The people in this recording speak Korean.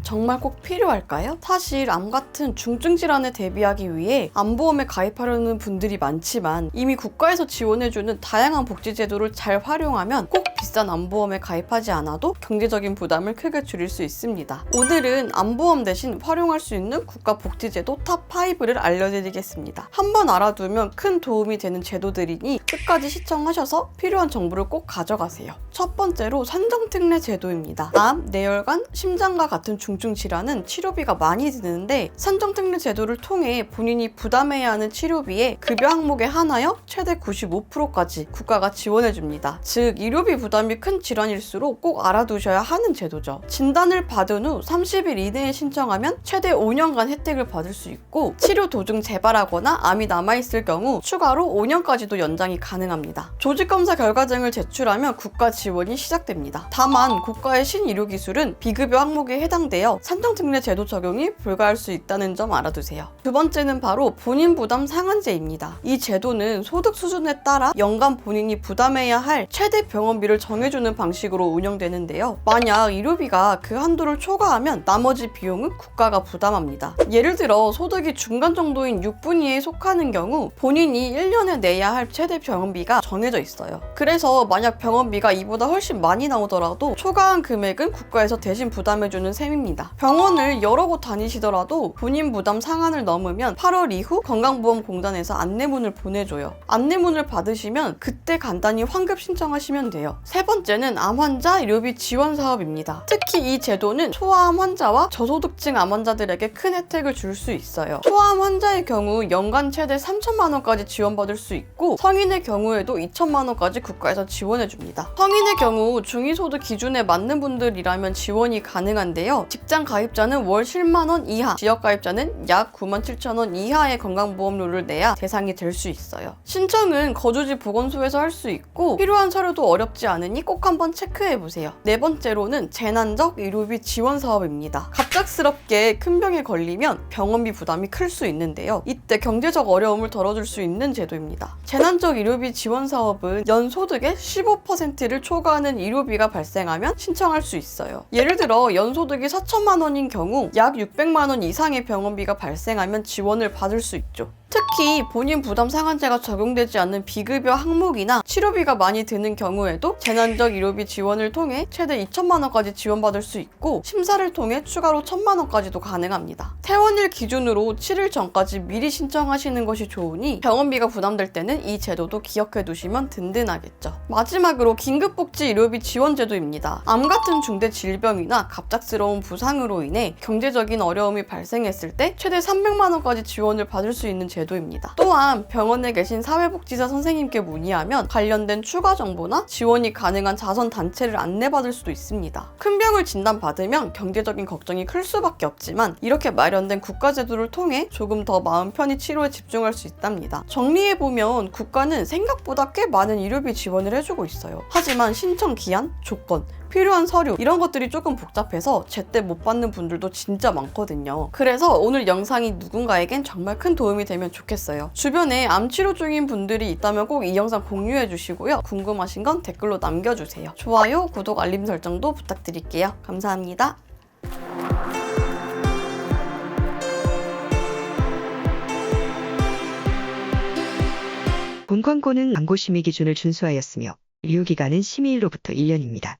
정말 꼭 필요할까요? 사실 암 같은 중증 질환에 대비하기 위해 암보험에 가입하려는 분들이 많지만 이미 국가에서 지원해주는 다양한 복지 제도를 잘 활용하면 꼭 비싼 암보험에 가입하지 않아도 경제적인 부담을 크게 줄일 수 있습니다. 오늘은 암보험 대신 활용할 수 있는 국가 복지 제도 탑 5를 알려드리겠습니다. 한번 알아두면 큰 도움이 되는 제도들이니 끝까지 시청하셔서 필요한 정보를 꼭 가져가세요. 첫 번째로 산정특례 제도입니다. 암, 뇌혈관, 심장과 같은 중증 질환은 치료비가 많이 드는데 산정특례 제도를 통해 본인이 부담해야 하는 치료비에 급여 항목에 한하여 최대 95%까지 국가가 지원해줍니다. 즉 의료비 부담이 큰 질환일수록 꼭 알아두셔야 하는 제도죠. 진단을 받은 후 30일 이내에 신청하면 최대 5년간 혜택을 받을 수 있고 치료 도중 재발하거나 암이 남아있을 경우 추가로 5년까지도 연장이 가능합니다. 조직검사 결과증을 제출하면 국가 지원이 시작됩니다. 다만 국가의 신의료기술은 비급여 항목에 해당되어 산정특례 제도 적용이 불가할 수 있다는 점 알아두세요. 두 번째는 바로 본인 부담 상한제입니다. 이 제도는 소득 수준에 따라 연간 본인이 부담해야 할 최대 병원비를 정해주는 방식으로 운영되는데요. 만약 의료비가 그 한도를 초과하면 나머지 비용은 국가가 부담합니다. 예를 들어 소득이 중간 정도인 6분위에 속하는 경우 본인이 1년에 내야 할 최대 병원비가 정해져 있어요. 그래서 만약 병원비가 이보다 훨씬 많이 나오더라도 초과한 금액은 국가에서 대신 부담해주는 셈입니다. 병원을 여러 곳 다니시더라도 본인 부담 상한을 넘으면 8월 이후 건강보험공단에서 안내문을 보내줘요. 안내문을 받으시면 그때 간단히 환급 신청하시면 돼요. 세 번째는 암 환자 의료비 지원 사업입니다. 특히 이 제도는 초암 환자와 저소득층 암 환자들에게 큰 혜택을 줄 수 있어요. 초암 환자의 경우 연간 최대 3천만 원까지 지원받을 수 있고 성인의 경우에도 2천만 원까지 국가에서 지원해줍니다. 성인의 경우 중위소득 기준에 맞는 분들이라면 지원이 가능한데요. 직장 가입자는 월 10만 원 이하, 지역 가입자는 약 9만 7천 원 이하의 건강보험료를 내야 대상이 될 수 있어요. 신청은 거주지 보건소에서 할 수 있고 필요한 서류도 어렵지 않으니 꼭 한번 체크해보세요. 네 번째로는 재난적 의료비 지원 사업입니다. 갑작스럽게 큰 병에 걸리면 병원비 부담이 클 수 있는데요. 이때 경제적 어려움을 덜어줄 수 있는 제도입니다. 재난적 의료비 지원 사업은 연소득의 15%를 초과하는 의료비가 발생하면 신청할 수 있어요. 예를 들어 연소득이 4천만 원인 경우 약 600만 원 이상의 병원비가 발생하면 지원을 받을 수 있죠. 특히 본인 부담 상한제가 적용되지 않는 비급여 항목이나 치료비가 많이 드는 경우에도 재난적 의료비 지원을 통해 최대 2천만 원까지 지원받을 수 있고 심사를 통해 추가로 1천만 원까지도 가능합니다. 퇴원일 기준으로 7일 전까지 미리 신청하시는 것이 좋으니 병원비가 부담될 때는 이 제도도 기억해 두시면 든든하겠죠. 마지막으로 긴급복지 의료비 지원 제도입니다. 암 같은 중대 질병이나 갑작스러운 부상으로 인해 경제적인 어려움이 발생했을 때 최대 300만 원까지 지원을 받을 수 있는 제도입니다. 또한 병원에 계신 사회복지사 선생님께 문의하면 관련된 추가 정보나 지원이 가능한 자선 단체를 안내받을 수도 있습니다. 큰 병을 진단받으면 경제적인 걱정이 클 수밖에 없지만 이렇게 마련된 국가제도를 통해 조금 더 마음 편히 치료에 집중할 수 있답니다. 정리해보면 국가는 생각보다 꽤 많은 의료비 지원을 해주고 있어요. 하지만 신청 기한, 조건, 필요한 서류 이런 것들이 조금 복잡해서 제때 못 받는 분들도 진짜 많거든요. 그래서 오늘 영상이 누군가에겐 정말 큰 도움이 되면 좋겠어요. 주변에 암 치료 중인 분들이 있다면 꼭 이 영상 공유해 주시고요. 궁금하신 건 댓글로 남겨주세요. 좋아요, 구독, 알림 설정도 부탁드릴게요. 감사합니다. 본 광고는 광고 심의 기준을 준수하였으며 유효기간은 심의일로부터 1년입니다.